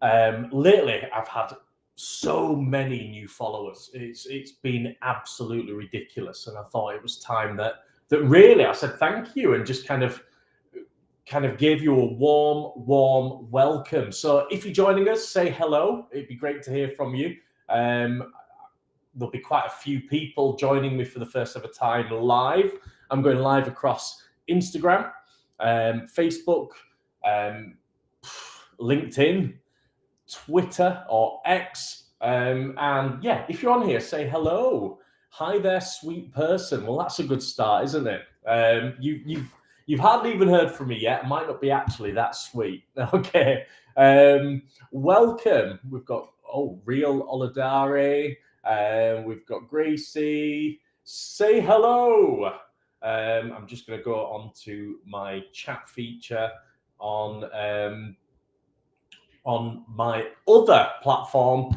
Lately, I've had so many new followers. It's been absolutely ridiculous, and I thought it was time that really I said thank you and just kind of gave you a warm welcome. So if you're joining us, say hello. It'd be great to hear from you. There'll be quite a few people joining me for the first ever time live. I'm going live across Instagram, Facebook, LinkedIn, Twitter or X. And yeah, if you're on here, say hello. Hi there, sweet person. Well, that's a good start, isn't it? You've hardly even heard from me yet. I might not be actually that sweet. Okay. Welcome. We've got Real Olodare. We've got Gracie. Say hello. I'm just going to go on to my chat feature on my other platform.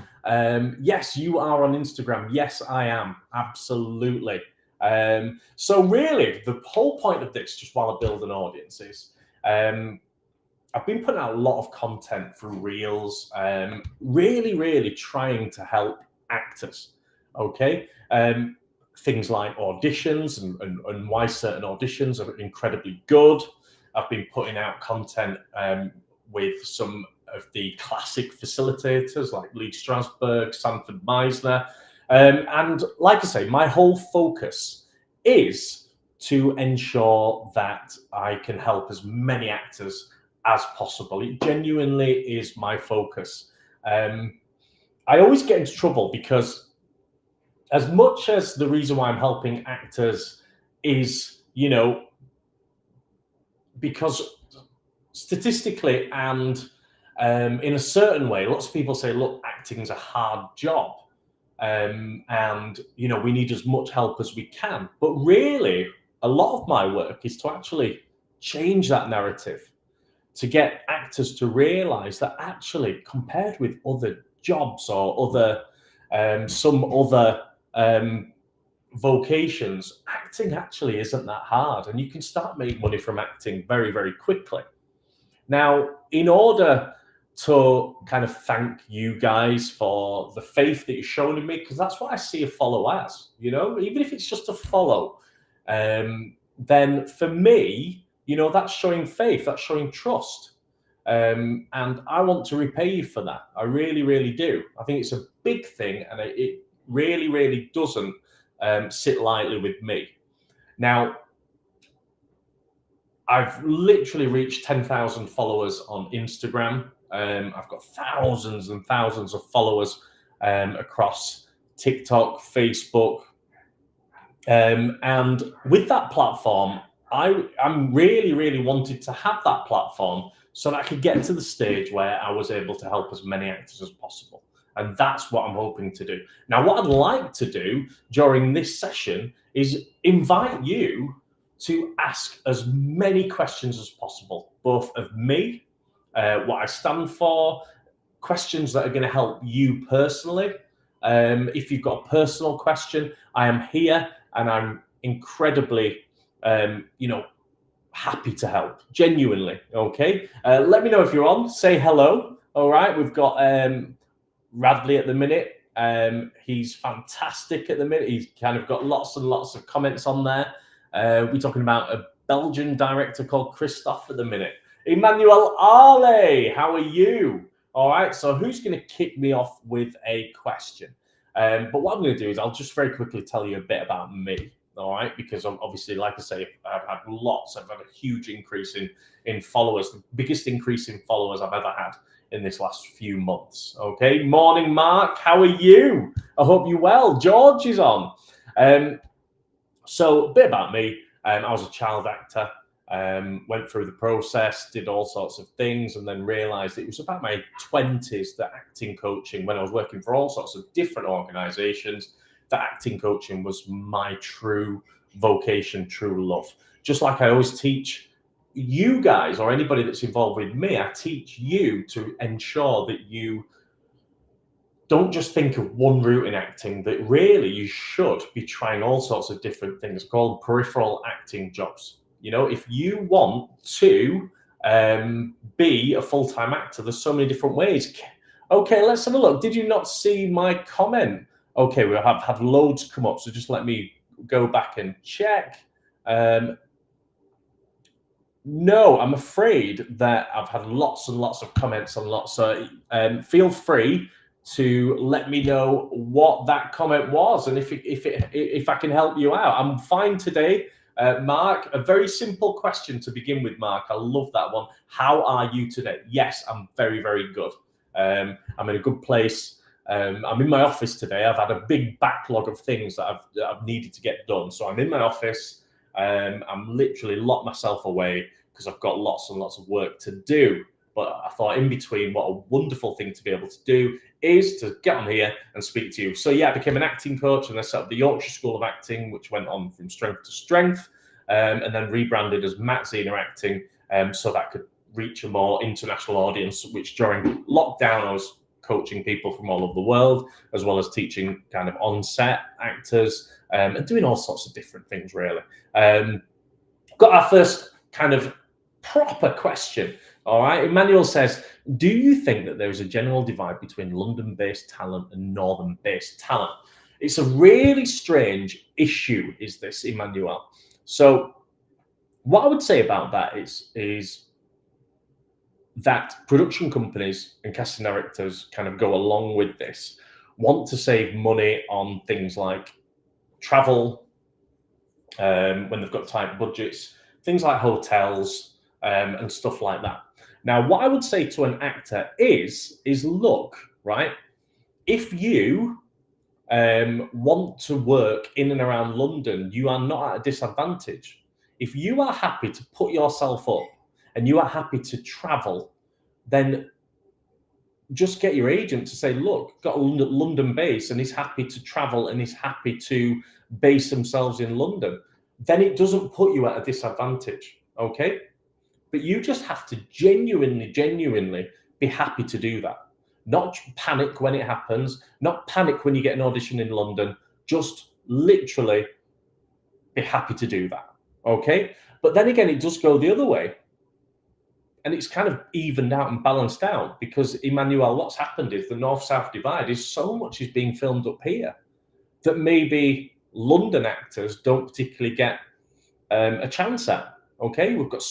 Yes, you are on Instagram. Yes, I am. Absolutely. So really, the whole point of this, just while I build an audience, is I've been putting out a lot of content through Reels, really trying to help actors, okay? Things like auditions and why certain auditions are incredibly good. I've been putting out content with some of the classic facilitators like Lee Strasberg, Sanford Meisner. And like I say, my whole focus is to ensure that I can help as many actors as possible. It genuinely is my focus. I always get into trouble because as much as the reason why I'm helping actors is, because statistically and in a certain way, lots of people say, look, acting is a hard job. And, we need as much help as we can. But really, a lot of my work is to actually change that narrative, to get actors to realize that actually, compared with other jobs or some other vocations, acting actually isn't that hard. And you can start making money from acting very quickly. Now, in order to kind of thank you guys for the faith that you're showing in me, because that's what I see a follow as, even if it's just a follow, then for me, that's showing faith, that's showing trust. And I want to repay you for that. I really do. I think it's a big thing, and it really doesn't sit lightly with me. Now, I've literally reached 10,000 followers on Instagram. I've got thousands and thousands of followers across TikTok, Facebook. And with that platform, I'm really wanted to have that platform so that I could get to the stage where I was able to help as many actors as possible. And that's what I'm hoping to do. Now, what I'd like to do during this session is invite you to ask as many questions as possible, both of me, what I stand for, questions that are going to help you personally. If you've got a personal question, I am here and I'm incredibly, happy to help, genuinely, okay? Let me know if you're on, say hello, all right? We've got Radley at the minute. He's fantastic at the minute. He's kind of got lots and lots of comments on there. We're talking about a Belgian director called Christophe at the minute. Emmanuel Ale, how are you? All right, so who's going to kick me off with a question? But what I'm going to do is I'll just very quickly tell you a bit about me, all right? Because obviously, like I say, I've had a huge increase in followers, the biggest increase in followers I've ever had in this last few months, okay? Morning, Mark, how are you? I hope you're well. George is on. So a bit about me. I was a child actor, went through the process, did all sorts of things, and then realized it was about my 20s that acting coaching, when I was working for all sorts of different organizations, that acting coaching was my true vocation, true love. Just like I always teach you guys or anybody that's involved with me, I teach you to ensure that you don't just think of one route in acting, that really you should be trying all sorts of different things called peripheral acting jobs. If you want to be a full-time actor. There's so many different ways. Okay, let's have a look. Did you not see my comment? Okay, we have had loads come up, so just let me go back and check. No, I'm afraid that I've had lots and lots of comments on lots. So feel free to let me know what that comment was, and if I can help you out. I'm fine today, Mark. A very simple question to begin with, Mark. I love that one. How are you today? Yes, I'm very, very good. I'm in a good place. I'm in my office today. I've had a big backlog of things that I've needed to get done. So I'm in my office. I'm literally locked myself away because I've got lots and lots of work to do. But I thought in between, what a wonderful thing to be able to do is to get on here and speak to you. So yeah, I became an acting coach and I set up the Yorkshire School of Acting, which went on from strength to strength, and then rebranded as Matt Zener Acting, so that I could reach a more international audience, which during lockdown I was coaching people from all over the world, as well as teaching kind of on-set actors, and doing all sorts of different things, really. Got our first kind of proper question. All right. Emmanuel says, do you think that there is a general divide between London-based talent and Northern-based talent? It's a really strange issue, is this, Emmanuel? So what I would say about that is that production companies and casting directors kind of go along with this, want to save money on things like travel, when they've got tight budgets, things like hotels, and stuff like that. Now, what I would say to an actor is look, right, if you want to work in and around London, you are not at a disadvantage. If you are happy to put yourself up and you are happy to travel, then just get your agent to say, look, got a London base and he's happy to travel and he's happy to base themselves in London. Then it doesn't put you at a disadvantage, okay? But you just have to genuinely be happy to do that. Not panic when it happens, not panic when you get an audition in London, just literally be happy to do that, okay? But then again, it does go the other way. And it's kind of evened out and balanced out because, Emmanuel, what's happened is the North-South divide is so much is being filmed up here that maybe London actors don't particularly get a chance at. Okay, we've got,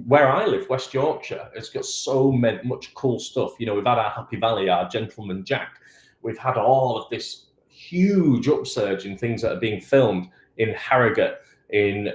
where I live, West Yorkshire, it's got so much cool stuff. You know, we've had our Happy Valley, our Gentleman Jack. We've had all of this huge upsurge in things that are being filmed in Harrogate, in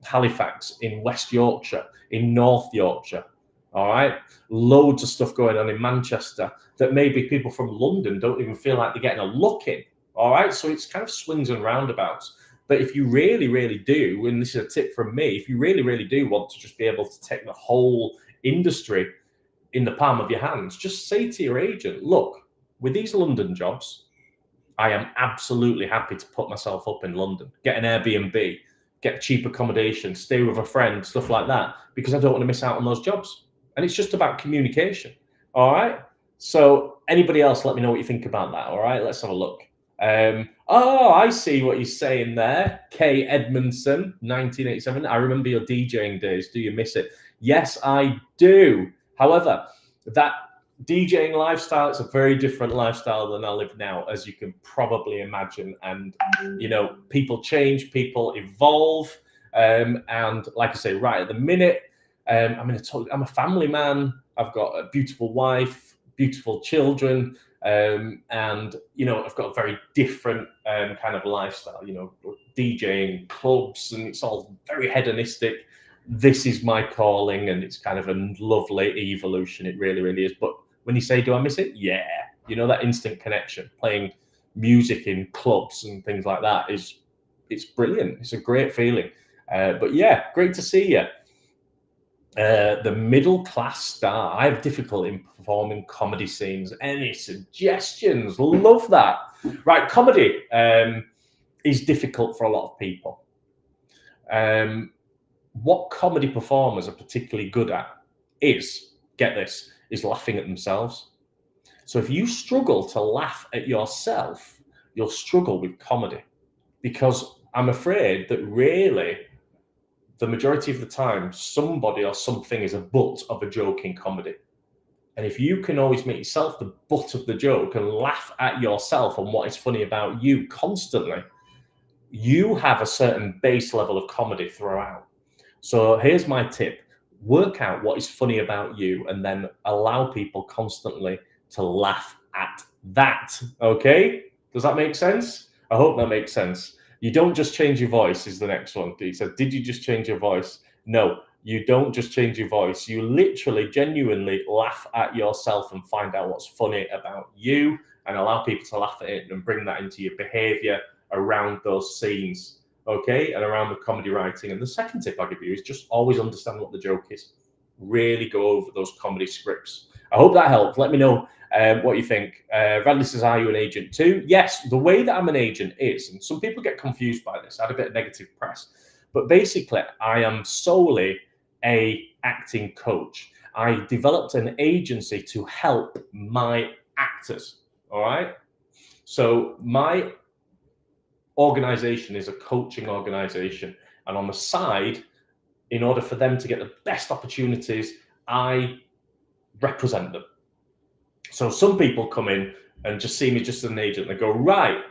Halifax, in West Yorkshire, in North Yorkshire. All right, loads of stuff going on in Manchester that maybe people from London don't even feel like they're getting a look in. All right, so it's kind of swings and roundabouts. But if you really do, and this is a tip from me, if you really do want to just be able to take the whole industry in the palm of your hands, just say to your agent, look, with these London jobs, I am absolutely happy to put myself up in London, get an Airbnb, get cheap accommodation, stay with a friend, stuff like that, because I don't want to miss out on those jobs. And it's just about communication. All right. So anybody else, let me know what you think about that. All right. Let's have a look. Oh, I see what you're saying there. Kay Edmondson, 1987. I remember your DJing days. Do you miss it? Yes, I do. However, that DJing lifestyle, it's a very different lifestyle than I live now, as you can probably imagine. And, you know, people change, people evolve. And like I say, right at the minute, I'm a family man. I've got a beautiful wife, beautiful children. And, you know, I've got a very different kind of lifestyle, you know, DJing, clubs, and it's all very hedonistic. This is my calling, and it's kind of a lovely evolution. It really is. But when you say, do I miss it? Yeah. You know, that instant connection, playing music in clubs and things like that it's brilliant. It's a great feeling. But yeah, great to see you. The middle class star. I have difficulty in performing comedy scenes. Any suggestions? Love that. Right, comedy is difficult for a lot of people. What comedy performers are particularly good at is, get this, is laughing at themselves. So if you struggle to laugh at yourself, you'll struggle with comedy, because I'm afraid that really the majority of the time, somebody or something is a butt of a joke in comedy. And if you can always make yourself the butt of the joke and laugh at yourself and what is funny about you constantly, you have a certain base level of comedy throughout. So here's my tip. Work out what is funny about you and then allow people constantly to laugh at that. Okay? Does that make sense? I hope that makes sense. You don't just change your voice is the next one. He said, did you just change your voice? No, you don't just change your voice. You literally, genuinely laugh at yourself and find out what's funny about you and allow people to laugh at it and bring that into your behavior around those scenes. Okay, and around the comedy writing. And the second tip I'll give you is just always understand what the joke is. Really go over those comedy scripts. I hope that helped. Let me know what you think. Radley says, are you an agent too? Yes, the way that I'm an agent is, and some people get confused by this, I had a bit of negative press, but basically I am solely a acting coach. I developed an agency to help my actors, all right? So my organization is a coaching organization, and on the side, in order for them to get the best opportunities, I represent them. So some people come in and just see me just as an agent. They go, right,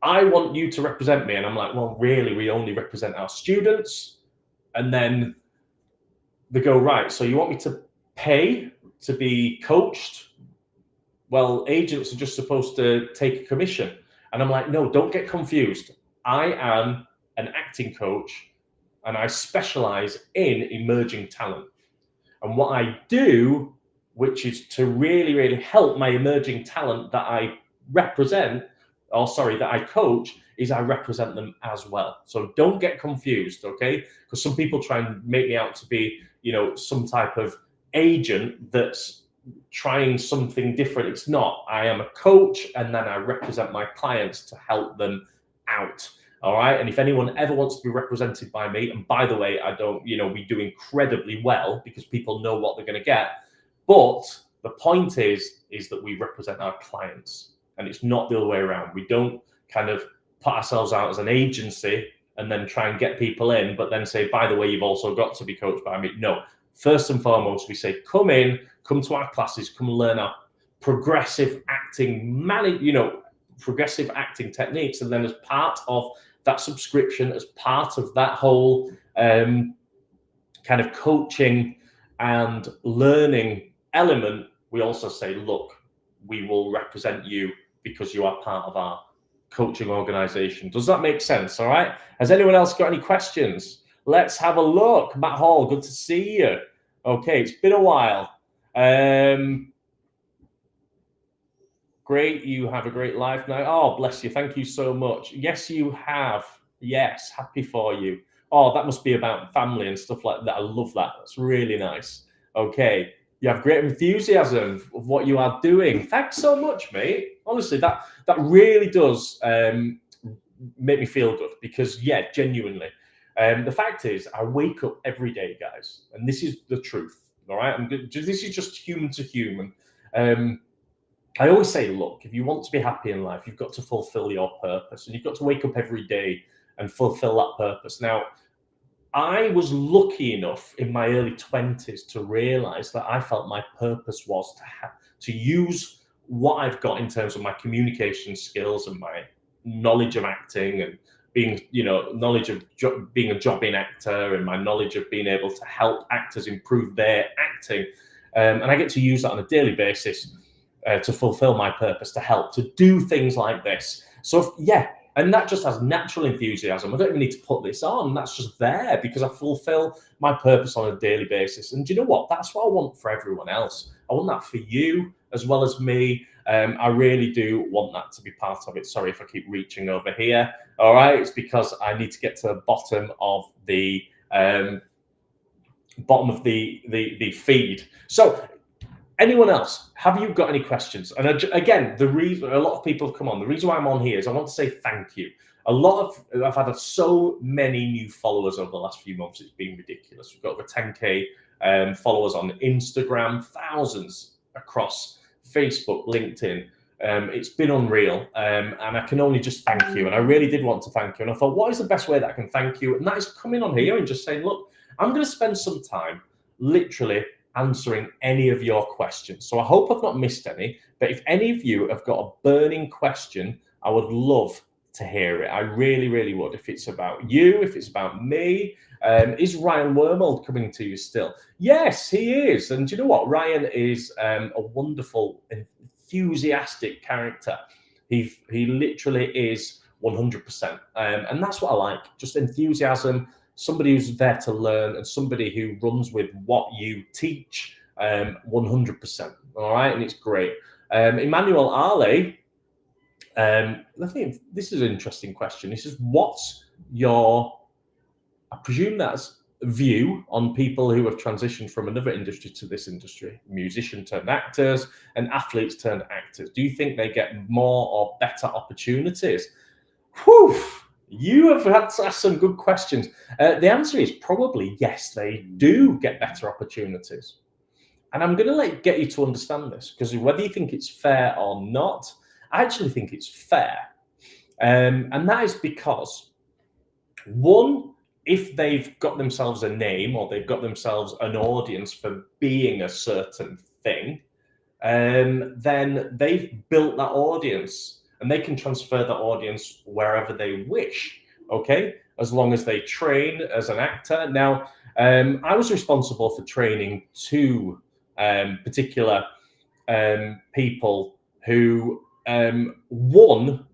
I want you to represent me. And I'm like, well, really, we only represent our students. And then they go, right, so you want me to pay to be coached? Well, agents are just supposed to take a commission. And I'm like, no, don't get confused. I am an acting coach and I specialize in emerging talent. And what I do, which is to really, really help my emerging talent that I represent, that I coach, is I represent them as well. So don't get confused, okay? Because some people try and make me out to be, some type of agent that's trying something different. It's not. I am a coach and then I represent my clients to help them out. All right. And if anyone ever wants to be represented by me, and by the way, I don't, we do incredibly well because people know what they're going to get. But the point is that we represent our clients and it's not the other way around. We don't kind of put ourselves out as an agency and then try and get people in, but then say, by the way, you've also got to be coached by me. No. First and foremost, we say, come to our classes, come learn our progressive acting, progressive acting techniques. And then as part of that subscription, as part of that whole kind of coaching and learning element, we also say, look, we will represent you because you are part of our coaching organization. Does that make sense? All right. Has anyone else got any questions? Let's have a look. Matt Hall, good to see you. Okay, it's been a while. Great, you have a great life now. Oh, bless you. Thank you so much. Yes, you have. Yes, happy for you. Oh, that must be about family and stuff like that. I love that. That's really nice. Okay, you have great enthusiasm of what you are doing. Thanks so much, mate. Honestly, that really does make me feel good because, yeah, genuinely. The fact is, I wake up every day, guys, and this is the truth. All right, this is just human to human. I always say, look, if you want to be happy in life, you've got to fulfill your purpose, and you've got to wake up every day and fulfill that purpose. Now, I was lucky enough in my early 20s to realize that I felt my purpose was to use what I've got in terms of my communication skills and my knowledge of acting and being, knowledge of being a jobbing actor and my knowledge of being able to help actors improve their acting. And I get to use that on a daily basis to fulfill my purpose, to help, to do things like this. So, and that just has natural enthusiasm. I don't even need to put this on. That's just there because I fulfill my purpose on a daily basis. And do you know what? That's what I want for everyone else. I want that for you as well as me. I really do want that to be part of it. Sorry if I keep reaching over here. All right, it's because I need to get to the bottom of the feed. So, anyone else? Have you got any questions? And again, the reason a lot of people have come on, the reason why I'm on here is I want to say thank you. I've had so many new followers over the last few months. It's been ridiculous. We've got over 10K followers on Instagram, thousands across Facebook, LinkedIn. It's been unreal. And I can only just thank you. And I really did want to thank you. And I thought, what is the best way that I can thank you? And that is coming on here and just saying, look, I'm going to spend some time literally answering any of your questions. So I hope I've not missed any, but if any of you have got a burning question, I would love to hear it. I really, really would. If it's about you, if it's about me, is Ryan Wormold coming to you still? Yes, he is. And do you know what? Ryan is a wonderful, enthusiastic character. He literally is 100%. And that's what I like, just enthusiasm, somebody who's there to learn, and somebody who runs with what you teach 100%. All right, and it's great. Emmanuel Ale, I think this is an interesting question. He says, what's your, I presume that's view on people who have transitioned from another industry to this industry, musician turned actors and athletes turned actors. Do you think they get more or better opportunities? Whew, you have had to ask some good questions. The answer is probably yes, they do get better opportunities. And I'm going to get you to understand this, because whether you think it's fair or not, I actually think it's fair. And that is because, one, if they've got themselves a name or they've got themselves an audience for being a certain thing, then they've built that audience and they can transfer that audience wherever they wish, okay? As long as they train as an actor. Now, I was responsible for training two particular people who one,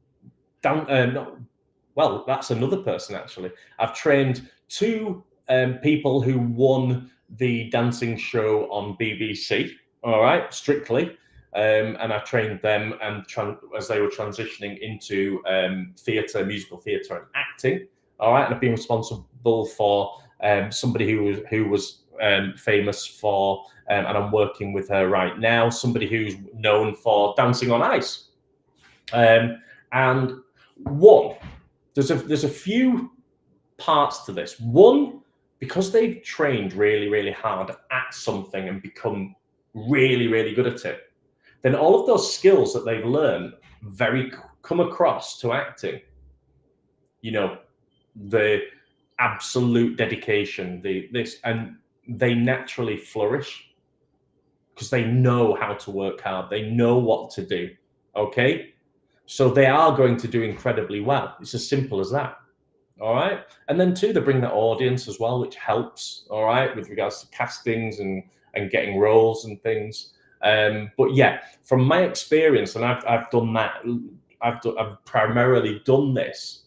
well, that's another person actually. I've trained two people who won the dancing show on BBC, all right, Strictly. And I trained them and as they were transitioning into theatre, musical theatre and acting, all right. And I've been responsible for somebody who was famous for, and I'm working with her right now, somebody who's known for Dancing on Ice. And one, there's a few parts to this. One, because they've trained really, really hard at something and become really, really good at it, then all of those skills that they've learned come across to acting. You know, the absolute dedication, and they naturally flourish because they know how to work hard. They know what to do. Okay. So they are going to do incredibly well. It's as simple as that. All right. And then two, they bring that audience as well, which helps. All right. With regards to castings and getting roles and things. But yeah, from my experience, and I've done that. I've primarily done this.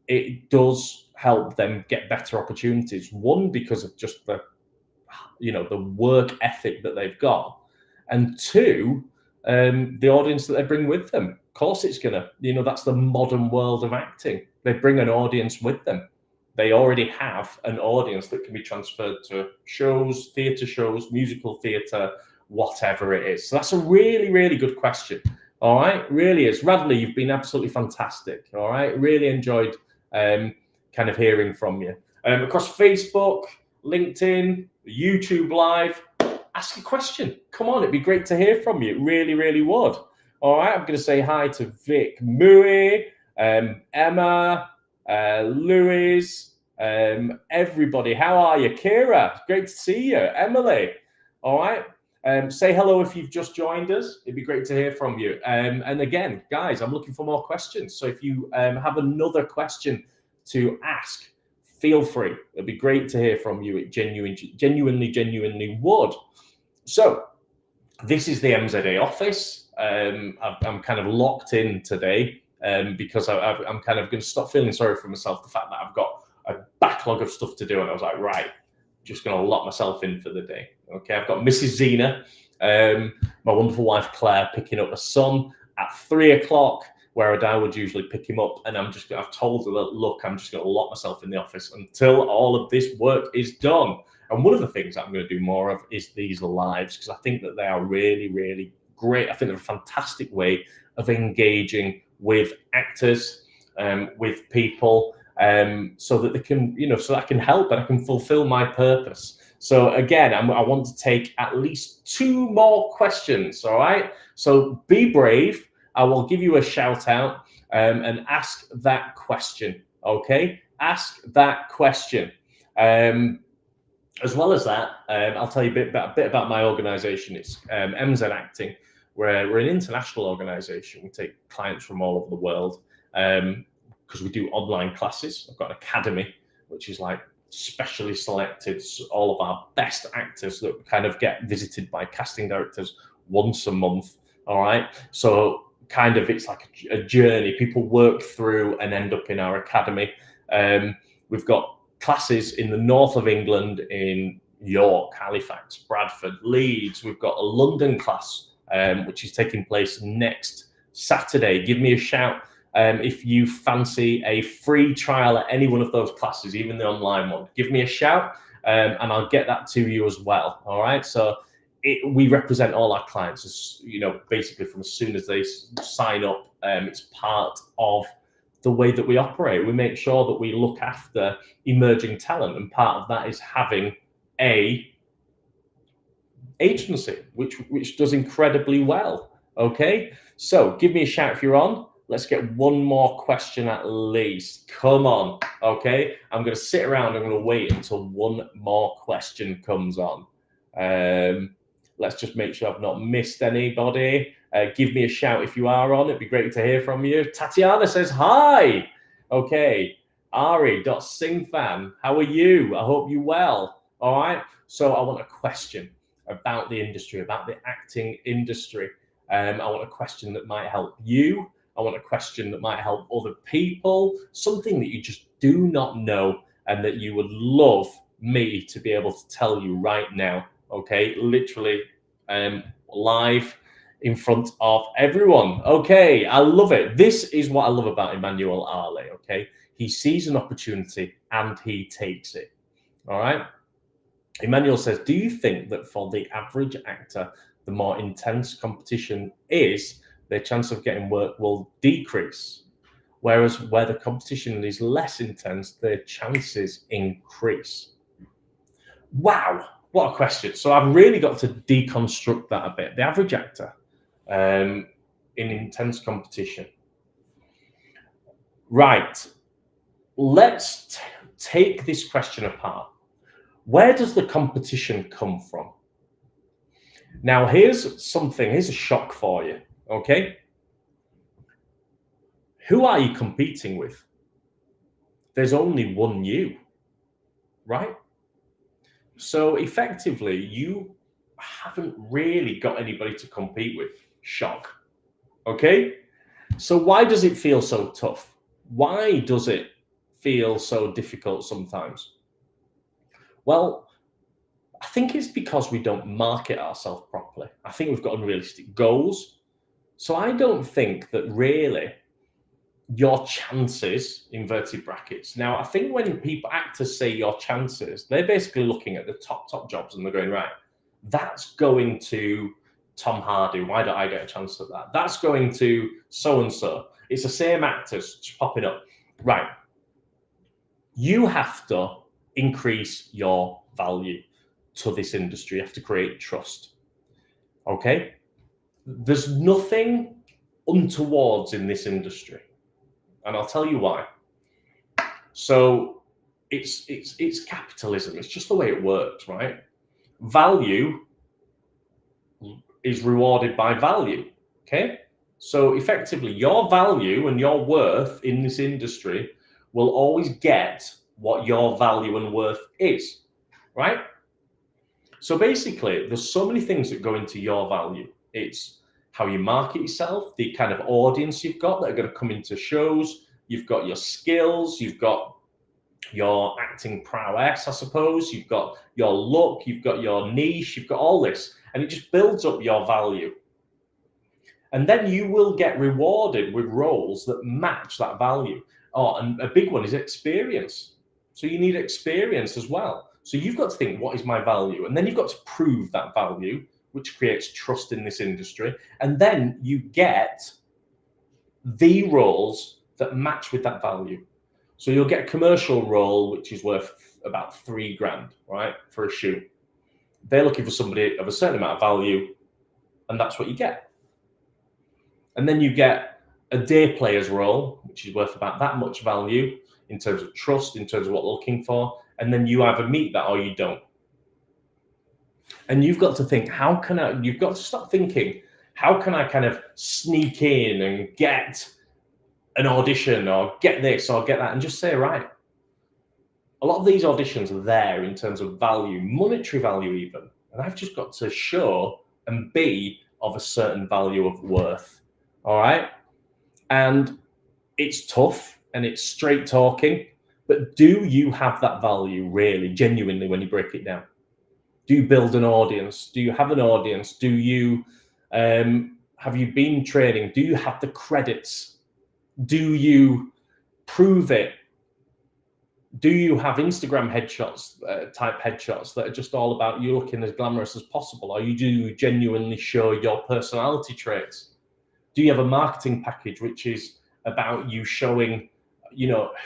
It does help them get better opportunities. One, because of just the work ethic that they've got, and two, the audience that they bring with them. Of course, it's gonna, that's the modern world of acting. They bring an audience with them. They already have an audience that can be transferred to shows, theatre shows, musical theatre, whatever it is. So that's a really, really good question. All right, really is. Radley, you've been absolutely fantastic. All right, really enjoyed kind of hearing from you. Across Facebook, LinkedIn, YouTube Live, ask a question. Come on, it'd be great to hear from you. It really, really would. All right, I'm going to say hi to Vic Mui, Emma, Louis, everybody. How are you? Kira, great to see you. Emily, all right. Say hello if you've just joined us. It'd be great to hear from you. And again, guys, I'm looking for more questions. So if you have another question to ask, feel free. It'd be great to hear from you. It genuinely would. So this is the MZA office. I'm kind of locked in today because I'm kind of going to stop feeling sorry for myself. The fact that I've got a backlog of stuff to do, and I was like, right, just going to lock myself in for the day. Okay, I've got Mrs. Zena, my wonderful wife Claire, picking up my son at 3:00, where I would usually pick him up, and I've told her that, look, I'm just going to lock myself in the office until all of this work is done. And one of the things that I'm going to do more of is these lives, because I think that they are really, really great. I think they're a fantastic way of engaging with actors, with people, so that they can, so that I can help and I can fulfill my purpose. So again, I want to take at least 2 more questions. All right. So be brave. I will give you a shout out and ask that question. Okay. Ask that question. As well as that, I'll tell you a bit about my organization. It's MZ Acting. We're an international organization. We take clients from all over the world because we do online classes. I've got an academy, which is like specially selected, all of our best actors that kind of get visited by casting directors once a month. All right. So kind of it's like a journey. People work through and end up in our academy. We've got classes in the north of England, in York, Halifax, Bradford, Leeds. We've got a London class, which is taking place next Saturday. Give me a shout if you fancy a free trial at any one of those classes, even the online one. Give me a shout and I'll get that to you as well. All right. So we represent all our clients, as you know, basically from as soon as they sign up. It's part of the way that we operate. We make sure that we look after emerging talent, and part of that is having a agency which does incredibly well. Okay, so give me a shout if you're on. Let's get one more question at least. Come on. Okay, I'm going to sit around. I'm going to wait until one more question comes on. Let's just make sure I've not missed anybody. Give me a shout if you are on. It'd be great to hear from you. Tatiana says hi. Okay. Ari.Singfan, how are you? I hope you're well. All right. So I want a question about the industry, about the acting industry. I want a question that might help you. I want a question that might help other people, something that you just do not know and that you would love me to be able to tell you right now. Okay, literally live in front of everyone. Okay, I love it. This is what I love about Emmanuel Ale. Okay, he sees an opportunity and he takes it. All right. Emmanuel says, do you think that for the average actor, the more intense competition is, their chance of getting work will decrease? Whereas where the competition is less intense, their chances increase. Wow, what a question. So I've really got to deconstruct that a bit. The average actor in intense competition. Right, let's take this question apart. Where does the competition come from? Now, here's a shock for you, okay? Who are you competing with? There's only one you, right? So effectively, you haven't really got anybody to compete with. Shock, okay? So why does it feel so tough? Why does it feel so difficult sometimes? Well, I think it's because we don't market ourselves properly. I think we've got unrealistic goals. So I don't think that really your chances, inverted brackets. Now, I think when actors say your chances, they're basically looking at the top jobs and they're going, right, that's going to Tom Hardy. Why don't I get a chance at that? That's going to so-and-so. It's the same actors just popping up. Right. You have to increase your value to this industry. You have to create trust. Okay? There's nothing untowards in this industry. And I'll tell you why. So it's capitalism. It's just the way it works, right? Value is rewarded by value. Okay? So effectively, your value and your worth in this industry will always get what your value and worth is, right? So basically, there's so many things that go into your value. It's how you market yourself, the kind of audience you've got that are going to come into shows. You've got your skills, you've got your acting prowess, I suppose. You've got your look, you've got your niche, you've got all this. And it just builds up your value. And then you will get rewarded with roles that match that value. Oh, and a big one is experience. So you need experience as well. So you've got to think, what is my value? And then you've got to prove that value, which creates trust in this industry. And then you get the roles that match with that value. So you'll get a commercial role, which is worth about $3,000, right, for a shoot. They're looking for somebody of a certain amount of value, and that's what you get. And then you get a day player's role, which is worth about that much value. in terms of trust, in terms of what they're looking for, and then you either meet that or you don't. And you've got to think, you've got to stop thinking, how can I kind of sneak in and get an audition or get this or get that, and just say, right, a lot of these auditions are there in terms of value, monetary value even, and I've just got to show and be of a certain value of worth. All right. And it's tough and it's straight talking, but do you have that value really, genuinely, when you break it down? Do you build an audience? Do you have an audience? Do you have you been training? Do you have the credits? Do you prove it? Do you have Instagram headshots, type headshots that are just all about you looking as glamorous as possible? Or do you genuinely show your personality traits? Do you have a marketing package which is about you showing,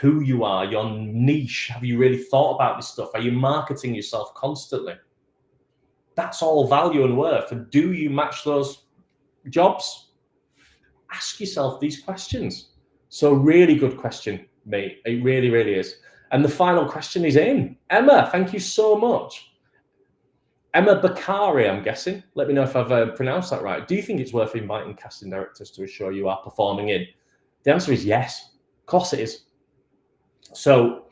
who you are, your niche? Have you really thought about this stuff? Are you marketing yourself constantly? That's all value and worth. And do you match those jobs? Ask yourself these questions. So really good question, mate. It really, really is. And the final question is in. Emma, thank you so much. Emma Bakari, I'm guessing. Let me know if I've pronounced that right. Do you think it's worth inviting casting directors to a show you are performing in? The answer is yes. Of course it is. So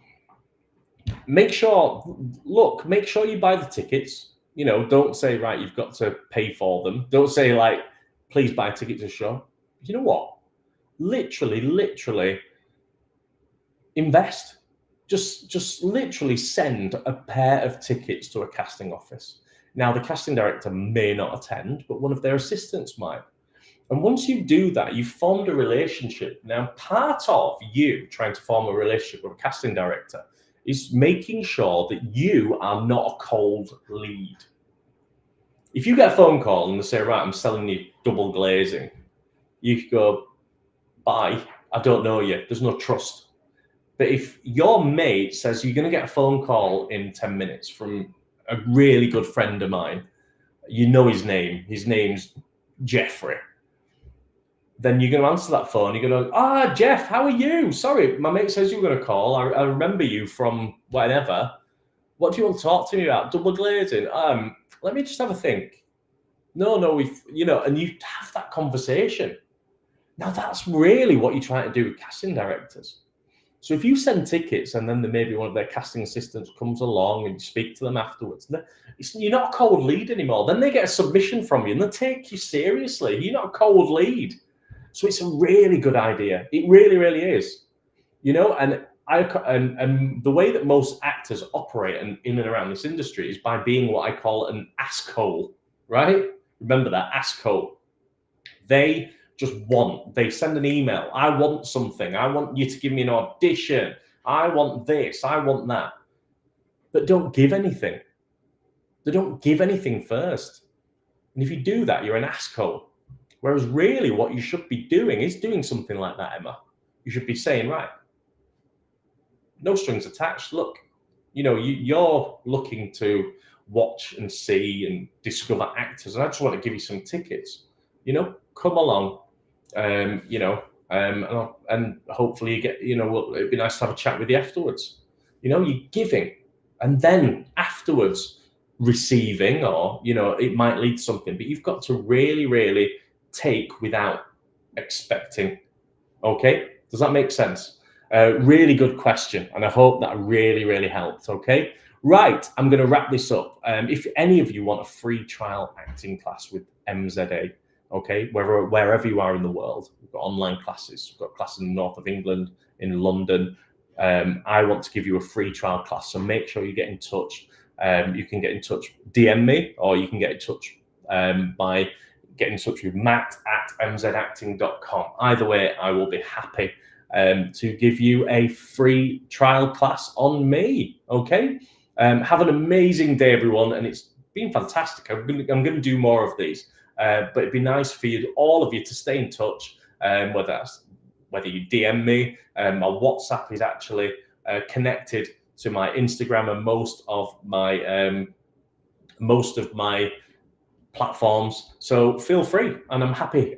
make sure you buy the tickets. Don't say, right, you've got to pay for them. Don't say, like, please buy a ticket to the show. You know what? Literally invest. Just literally send a pair of tickets to a casting office. Now, the casting director may not attend, but one of their assistants might. And once you do that, you've formed a relationship. Now, part of you trying to form a relationship with a casting director is making sure that you are not a cold lead. If you get a phone call and they say, right, I'm selling you double glazing, you could go, bye, I don't know you. There's no trust. But if your mate says you're going to get a phone call in 10 minutes from a really good friend of mine, his name's Jeffrey, then you're going to answer that phone. You're going to, Jeff, how are you? Sorry, my mate says you were going to call. I remember you from whatever. What do you want to talk to me about? Double glazing? Let me just have a think. No, and you have that conversation. Now, that's really what you're trying to do with casting directors. So if you send tickets and then maybe one of their casting assistants comes along and you speak to them afterwards, you're not a cold lead anymore. Then they get a submission from you and they take you seriously. You're not a cold lead. So it's a really good idea. It really, really is. And the way that most actors operate in and around this industry is by being what I call an asshole, right? Remember that, asshole. They send an email. I want something. I want you to give me an audition. I want this. I want that. But don't give anything. They don't give anything first. And if you do that, you're an asshole. Whereas really what you should be doing is doing something like that, Emma. You should be saying, right, no strings attached. Look, you're looking to watch and see and discover actors. And I just want to give you some tickets. Come along. And hopefully you get, it'd be nice to have a chat with you afterwards. You're giving, and then afterwards receiving, or, it might lead to something, but you've got to really, really take without expecting. Okay. Does that make sense? Really good question. And I hope that really, really helped. Okay. Right. I'm going to wrap this up. If any of you want a free trial acting class with MZA, okay, wherever you are in the world, we've got online classes. We've got classes in the north of England, in London. I want to give you a free trial class, so make sure you get in touch. You can get in touch, DM me, or you can get in touch by getting in touch with matt@mzacting.com. Either way, I will be happy to give you a free trial class on me, okay? Have an amazing day, everyone, and it's been fantastic. I'm going to do more of these. But it'd be nice for all of you to stay in touch, whether you DM me. My WhatsApp is actually connected to my Instagram and most of my platforms. So feel free, and I'm happy.